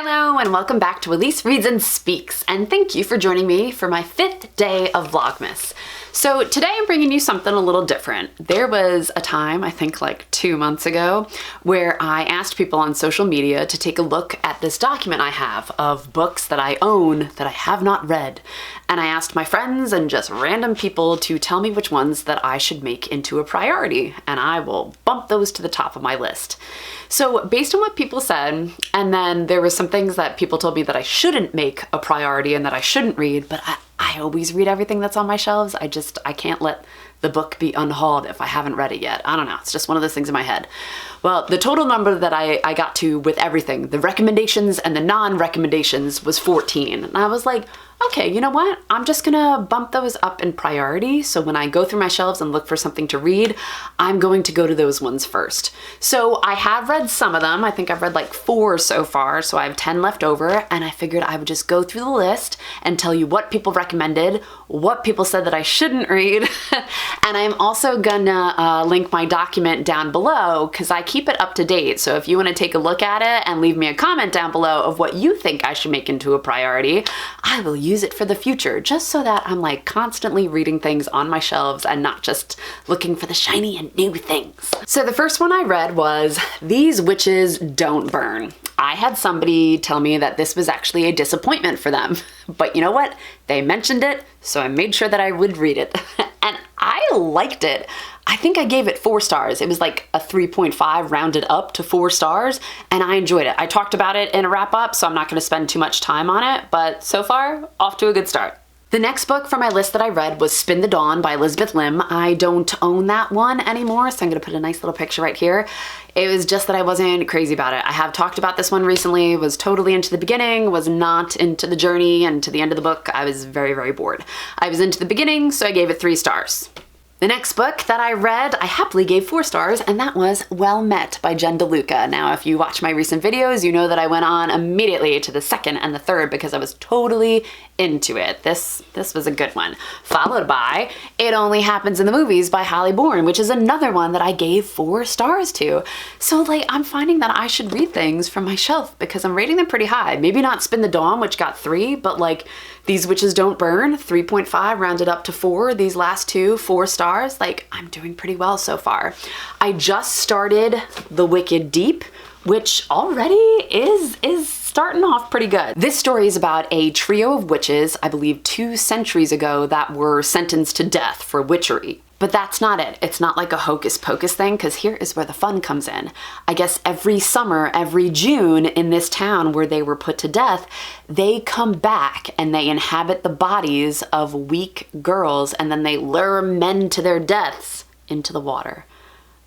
Hello and welcome back to Elise Reads and Speaks, and thank you for joining me for my 5th day of Vlogmas. So today I'm bringing you something a little different. There was a time, I think like 2 months ago, where I asked people on social media to take a look at this document I have of books that I own that I have not read. And I asked my friends and just random people to tell me which ones that I should make into a priority, and I will bump those to the top of my list. So based on what people said, and then there were some things that people told me that I shouldn't make a priority and that I shouldn't read, but I always read everything that's on my shelves. I can't let the book be unhauled if I haven't read it yet. I don't know, it's just one of those things in my head. Well, the total number that I got to with everything, the recommendations and the non-recommendations, was 14. And I was like, okay, you know what? I'm just gonna bump those up in priority. So when I go through my shelves and look for something to read, I'm going to go to those ones first. So I have read some of them. I think I've read like 4 so far, so I have 10 left over, and I figured I would just go through the list and tell you what people recommended, what people said that I shouldn't read, and I'm also gonna link my document down below because I keep it up to date. So if you wanna take a look at it and leave me a comment down below of what you think I should make into a priority, I will use it for the future, just so that I'm like constantly reading things on my shelves and not just looking for the shiny and new things. So the first one I read was These Witches Don't Burn. I had somebody tell me that this was actually a disappointment for them, but you know what? They mentioned it, so I made sure that I would read it. And I liked it. I think I gave it 4 stars. It was like a 3.5 rounded up to 4 stars, and I enjoyed it. I talked about it in a wrap up, so I'm not gonna spend too much time on it, but so far, off to a good start. The next book from my list that I read was Spin the Dawn by Elizabeth Lim. I don't own that one anymore, so I'm gonna put a nice little picture right here. It was just that I wasn't crazy about it. I have talked about this one recently, was totally into the beginning, was not into the journey, and to the end of the book, I was very, very bored. I was into the beginning, so I gave it 3 stars. The next book that I read, I happily gave 4 stars, and that was Well Met by Jen DeLuca. Now, if you watch my recent videos, you know that I went on immediately to the 2nd and the 3rd because I was totally into it. This was a good one. Followed by It Only Happens in the Movies by Hollybourne, which is another one that I gave 4 stars to. So like, I'm finding that I should read things from my shelf because I'm rating them pretty high. Maybe not Spin the Dawn, which got 3, but like These Witches Don't Burn, 3.5 rounded up to 4. These last 2, 4 stars. Like, I'm doing pretty well so far. I just started The Wicked Deep, which already is starting off pretty good. This story is about a trio of witches, I believe 2 centuries ago, that were sentenced to death for witchery. But that's not it. It's not like a hocus pocus thing, because here is where the fun comes in. I guess every summer, every June in this town where they were put to death, they come back and they inhabit the bodies of weak girls, and then they lure men to their deaths into the water.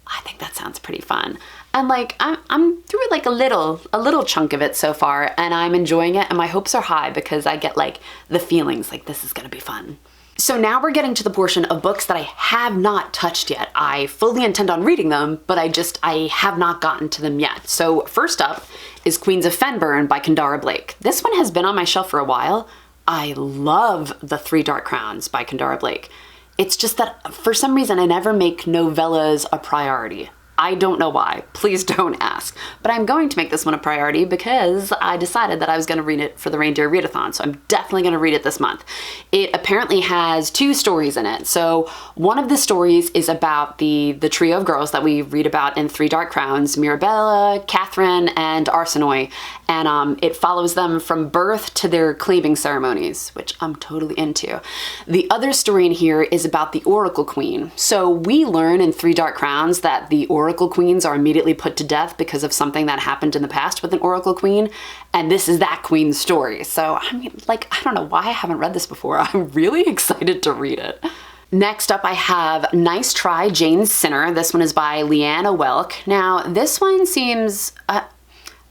I think that sounds pretty fun. And like, I'm through like a little chunk of it so far, and I'm enjoying it, and my hopes are high because I get like the feelings like this is gonna be fun. So now we're getting to the portion of books that I have not touched yet. I fully intend on reading them, but I have not gotten to them yet. So first up is Queens of Fenburne by Kendara Blake. This one has been on my shelf for a while. I love The 3 Dark Crowns by Kendara Blake. It's just that for some reason I never make novellas a priority. I don't know why, please don't ask. But I'm going to make this one a priority because I decided that I was gonna read it for the Reindeer Readathon, so I'm definitely gonna read it this month. It apparently has 2 stories in it. So one of the stories is about the trio of girls that we read about in 3 Dark Crowns, Mirabella, Catherine, and Arsinoe. And it follows them from birth to their claiming ceremonies, which I'm totally into. The other story in here is about the Oracle Queen. So we learn in 3 Dark Crowns that the Oracle Queens are immediately put to death because of something that happened in the past with an Oracle Queen, and this is that queen's story. So I mean, like, I don't know why I haven't read this before. I'm really excited to read it. Next up I have Nice Try, Jane Sinner. This one is by Leanna Welk. Now this one seems,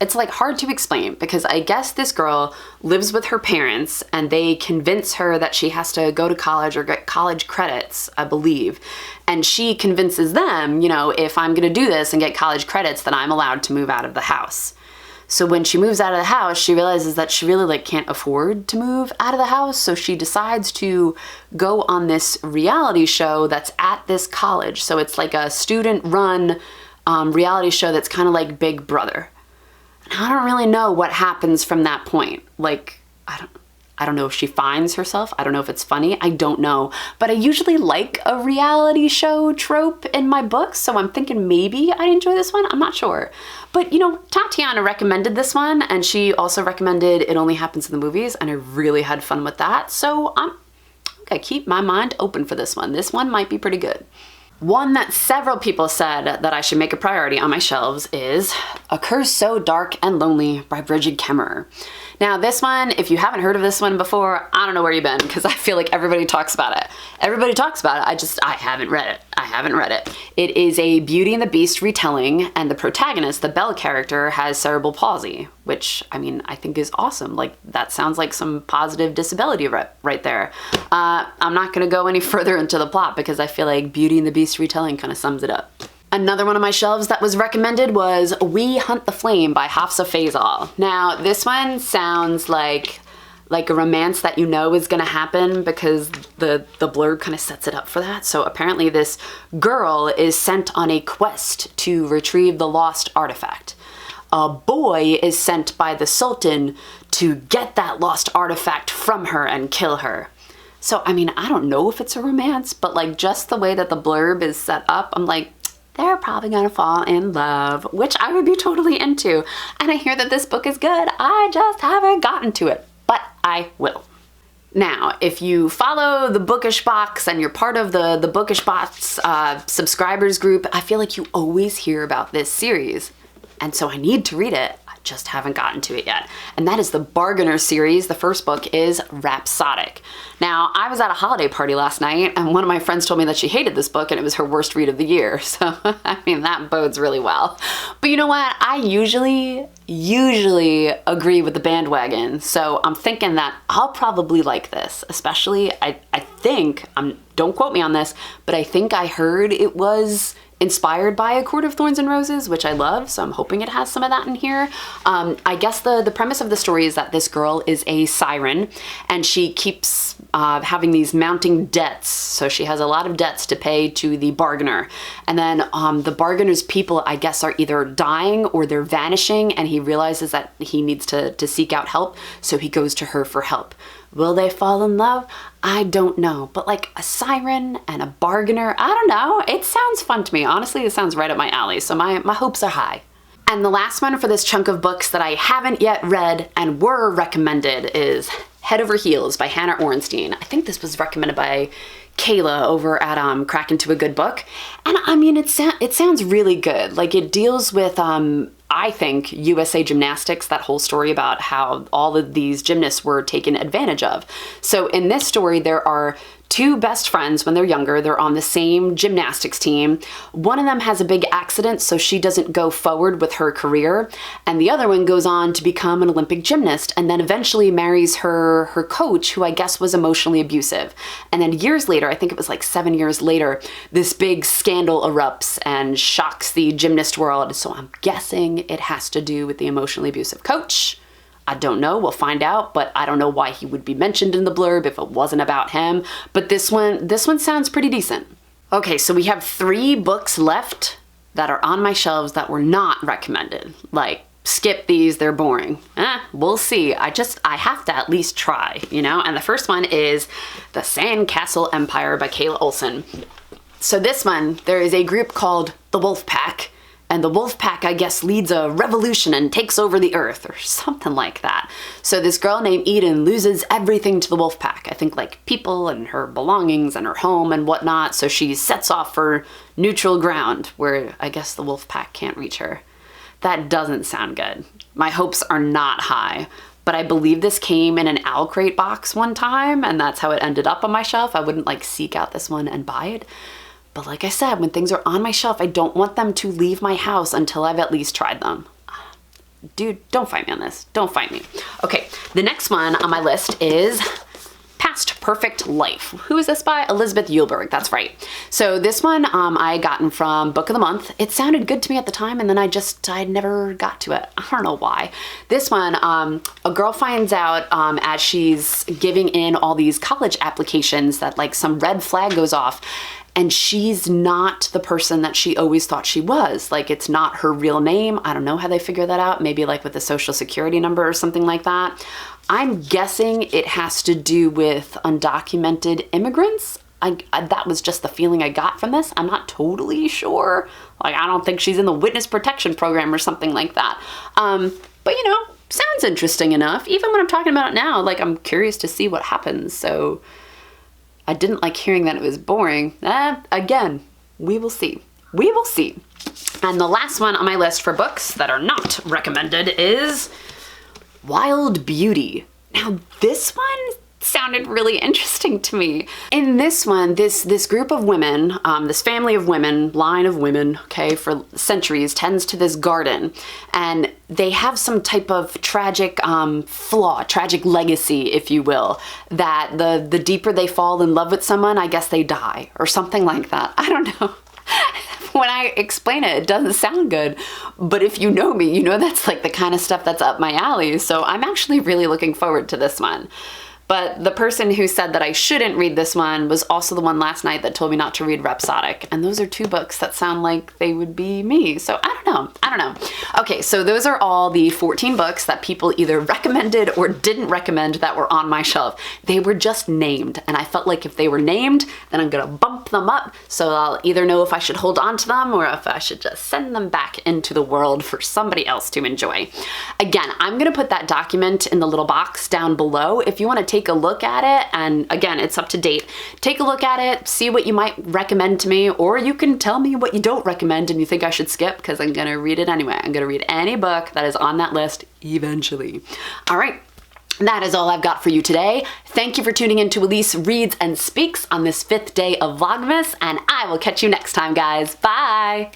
it's like hard to explain because I guess this girl lives with her parents and they convince her that she has to go to college or get college credits, I believe. And she convinces them, you know, if I'm gonna do this and get college credits, then I'm allowed to move out of the house. So when she moves out of the house, she realizes that she really like can't afford to move out of the house. So she decides to go on this reality show that's at this college. So it's like a student run reality show that's kind of like Big Brother. I don't really know what happens from that point. Like, I don't know if she finds herself. I don't know if it's funny. I don't know. But I usually like a reality show trope in my books, so I'm thinking maybe I'd enjoy this one. I'm not sure. But, you know, Tatiana recommended this one, and she also recommended It Only Happens in the Movies, and I really had fun with that. So I'm gonna keep my mind open for this one. This one might be pretty good. One that several people said that I should make a priority on my shelves is A Curse So Dark and Lonely by Bridget Kemmerer. Now this one, if you haven't heard of this one before, I don't know where you've been, because I feel like everybody talks about it. Everybody talks about it, I haven't read it. I haven't read it. It is a Beauty and the Beast retelling, and the protagonist, the Belle character, has cerebral palsy, which, I mean, I think is awesome. Like, that sounds like some positive disability right there. I'm not gonna go any further into the plot because I feel like Beauty and the Beast retelling kind of sums it up. Another one on my shelves that was recommended was We Hunt the Flame by Hafsa Faisal. Now, this one sounds like a romance that you know is gonna happen because the blurb kind of sets it up for that. So apparently this girl is sent on a quest to retrieve the lost artifact. A boy is sent by the Sultan to get that lost artifact from her and kill her. So, I mean, I don't know if it's a romance, but like just the way that the blurb is set up, I'm like, they're probably gonna fall in love, which I would be totally into. And I hear that this book is good. I just haven't gotten to it, but I will. Now, if you follow the Bookish Box and you're part of the Bookish Box subscribers group, I feel like you always hear about this series. And so I need to read it. I just haven't gotten to it yet. And that is the Bargainer series. The first book is Rapsodic. Now, I was at a holiday party last night, and one of my friends told me that she hated this book and it was her worst read of the year. So, I mean, that bodes really well. But you know what? I usually agree with the bandwagon. So I'm thinking that I'll probably like this, especially, I think, don't quote me on this, but I think I heard it was inspired by A Court of Thorns and Roses, which I love, so I'm hoping it has some of that in here. I guess the premise of the story is that this girl is a siren, and she keeps having these mounting debts, so she has a lot of debts to pay to the bargainer. And then the bargainer's people, I guess, are either dying or they're vanishing, and he realizes that he needs to seek out help, so he goes to her for help. Will they fall in love? I don't know. But like a siren and a bargainer, I don't know. It sounds fun to me. Honestly, it sounds right up my alley. So my hopes are high. And the last one for this chunk of books that I haven't yet read and were recommended is Head Over Heels by Hannah Orenstein. I think this was recommended by Kayla over at Crack Into a Good Book. And I mean, it sounds really good. Like, it deals with, I think, USA Gymnastics, that whole story about how all of these gymnasts were taken advantage of. So in this story, there are two best friends when they're younger. They're on the same gymnastics team. One of them has a big accident, so she doesn't go forward with her career. And the other one goes on to become an Olympic gymnast and then eventually marries her coach, who I guess was emotionally abusive. And then years later, I think it was like 7 years later, this big scandal erupts and shocks the gymnast world. So I'm guessing it has to do with the emotionally abusive coach. I don't know, we'll find out, but I don't know why he would be mentioned in the blurb if it wasn't about him. But this one sounds pretty decent. Okay, so we have 3 books left that are on my shelves that were not recommended. Like, skip these, they're boring. We'll see. I have to at least try, you know? And the first one is The Sandcastle Empire by Kayla Olson. So this one, there is a group called the Wolf Pack. And the wolf pack, I guess, leads a revolution and takes over the earth or something like that. So this girl named Eden loses everything to the wolf pack. I think like people and her belongings and her home and whatnot. So she sets off for neutral ground where I guess the wolf pack can't reach her. That doesn't sound good. My hopes are not high. But I believe this came in an Owl Crate box one time, and that's how it ended up on my shelf. I wouldn't like seek out this one and buy it. But like I said, when things are on my shelf, I don't want them to leave my house until I've at least tried them. Dude, don't fight me on this. Don't fight me. Okay, the next one on my list is Past Perfect Life. Who is this by? Elizabeth Eulberg, that's right. So this one I gotten from Book of the Month. It sounded good to me at the time, and then I never got to it. I don't know why. This one, a girl finds out as she's giving in all these college applications that like some red flag goes off. and she's not the person that she always thought she was. Like, it's not her real name. I don't know how they figure that out. Maybe like with a social security number or something like that. I'm guessing it has to do with undocumented immigrants. That was just the feeling I got from this. I'm not totally sure. Like, I don't think she's in the witness protection program or something like that. But you know, sounds interesting enough. Even when I'm talking about it now, like, I'm curious to see what happens. So I didn't like hearing that it was boring. Again, we will see. We will see. And the last one on my list for books that are not recommended is Wild Beauty. Now, this one sounded really interesting to me. In this one, this group of women, this family of women, line of women, okay, for centuries, tends to this garden, and they have some type of tragic flaw, tragic legacy, if you will, that the deeper they fall in love with someone, I guess they die, or something like that. I don't know. When I explain it, it doesn't sound good, but if you know me, you know that's like the kind of stuff that's up my alley, so I'm actually really looking forward to this one. But the person who said that I shouldn't read this one was also the one last night that told me not to read Rapsodic. And those are two books that sound like they would be me. So I don't know. I don't know. Okay, so those are all the 14 books that people either recommended or didn't recommend that were on my shelf. They were just named. And I felt like if they were named, then I'm gonna bump them up. So I'll either know if I should hold on to them or if I should just send them back into the world for somebody else to enjoy. Again, I'm gonna put that document in the little box down below. If you wanna take a look at it, and again, it's up to date. Take a look at it, see what you might recommend to me, or you can tell me what you don't recommend and you think I should skip, because I'm gonna read it anyway. I'm gonna read any book that is on that list eventually. All right. That is all I've got for you today. Thank you for tuning in to Elise Reads and Speaks on this 5th day of Vlogmas, and I will catch you next time, guys. Bye!